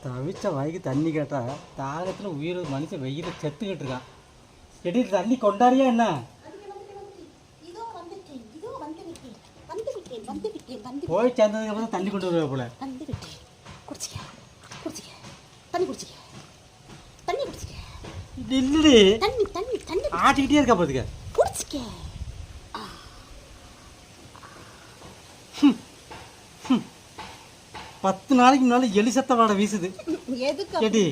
தவிச்ச வாய்க்கு தண்ணி கேட்டால் தாகத்தில் உயிர் மனுஷன் வெயில செத்துக்கிட்டு இருக்கான். எடி தண்ணி கொண்டாடியா என்ன? போய் சேர்ந்ததுக்கு அப்புறம் தண்ணி கொண்டு வருவா போல. இல்லடி ஆட்டிக்கிட்டே இருக்கா பாத்துக்க. 10 நாளைக்கு முன்னால எலி சத்த வாடை வீசுது. எடி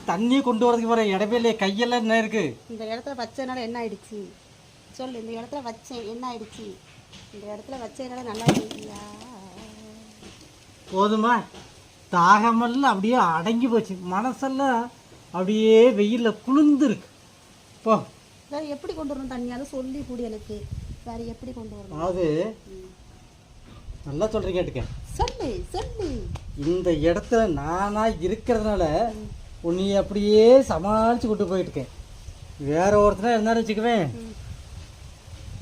தண்ணியை கொண்டு வரதுக்கு வர இடமே இல்லையே, கையெல்லாம் என்ன இருக்கு? இந்த இடத்துல வச்சதுனால என்ன ஆயிடுச்சு சொல்லு? இந்த இடத்துல வச்சேன் என்ன ஆயிடுச்சு? இந்த இடத்துல வச்சதுனால நல்லா இருக்கியா? போதுமா? தாகமெல்லாம் அப்படியே அடங்கி போச்சு, மனசெல்லாம் அப்படியே வெயிலில் குளிர்ந்து இருக்கு. போ வேற எப்படி கொண்டு வரணும் தண்ணியாவது சொல்லி கூடி எனக்கு. வேற எப்படி கொண்டு வரணும்? அது நல்லா சொல்கிறேன் கேட்டுக்க. சொல்லு சொல்லு. இந்த இடத்துல நானா இருக்கிறதுனால உன்னைய அப்படியே சமாளித்து கொண்டு போயிட்டு இருக்கேன். வேற ஒருத்தனா இருந்தாலும் வச்சுக்குவேன்,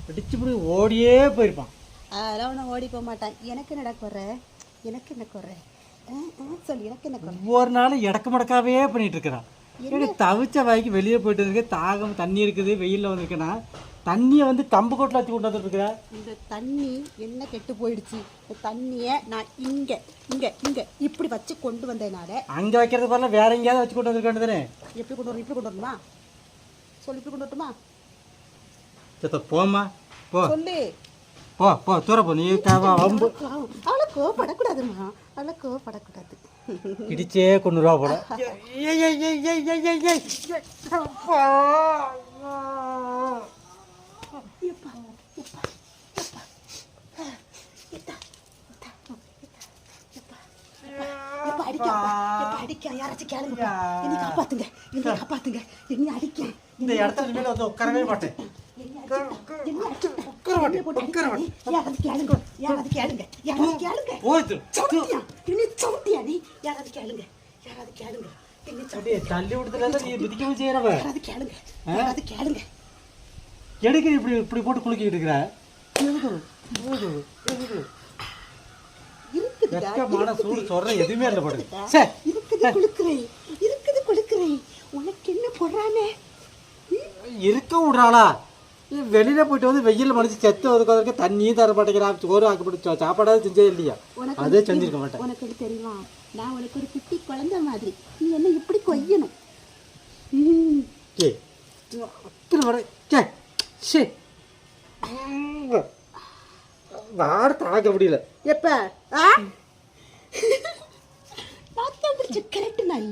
பிடிச்சு ஓடியே போயிருப்பான். அதெல்லாம் ஒன்றும் ஓடி போக மாட்டான். எனக்கு என்ன குறை? எனக்கு என்ன குறை சொல்லு. எனக்கு என்ன குறை? ஒவ்வொரு நாளும் இடக்கு மடக்காவே பண்ணிட்டு இருக்கிறான். எனக்கு தவிச்ச வாய்க்கு வெளியே போயிட்டு இருக்கு, தாகம் தண்ணி இருக்குது, வெயிலில் வந்திருக்கேன்னா தண்ணியை வந்து கம்பு கோட்டில் வச்சு கொண்டு வந்துருக்குறேன். இந்த தண்ணி என்ன கெட்டு போயிடுச்சு? இந்த தண்ணியை நான் இங்கே இங்கே இங்கே இப்படி வச்சு கொண்டு வந்ததுனால அங்கே வைக்கிறது பதிலாக வேற எங்கேயாவது வச்சு கொண்டு வந்துருக்கேன் தானே. எப்படி கொண்டு வரணும்? இப்படி கொண்டு வரணுமா சொல்லி? இப்படி கொண்டு வரட்டுமா? சத்த போம்மா போ. சொல்லு. போ போ தூர போ. நீ வம்பு அவளை கோவப்படக்கூடாதுமா, அவளை கோவப்படக்கூடாது. இடிச்சே கொண்டு ரூபா போட. யாராச்சும் கேளுங்க, என்னை காப்பாத்துங்க, என்னை காப்பாத்துங்க, என்னை அடிக்க. இந்த இடத்துல மேல வந்து உட்காரவே மாட்டேன். தள்ளி விடுதல நீ மிதிக்கவும் செய்யறவ. எதுக்கு இப்படி இப்படி போட்டு குலுக்கிட்டு இருக்கிற? வெக்கமான சூடு சொல்ற எதுவுமே இல்லை பாடு. உனக்கு என்ன போடுறானே? இருக்க விடுறாளா? வெளியில போயிட்டு வந்து வெயில மடிச்சு செத்து ஒதுக்க தண்ணியும் தர மாட்டேங்கிறா, சோறு ஆக்கப்பட்டு சாப்பாடாவது செஞ்சே இல்லையா? அதே செஞ்சிருக்க மாட்டேன். உனக்கு தெரியுமா, நான் உனக்கு ஒரு குட்டி குழந்தை மாதிரி. நீ என்ன இப்படி கொய்யணும்? வாட தாக்க முடியல. எப்ப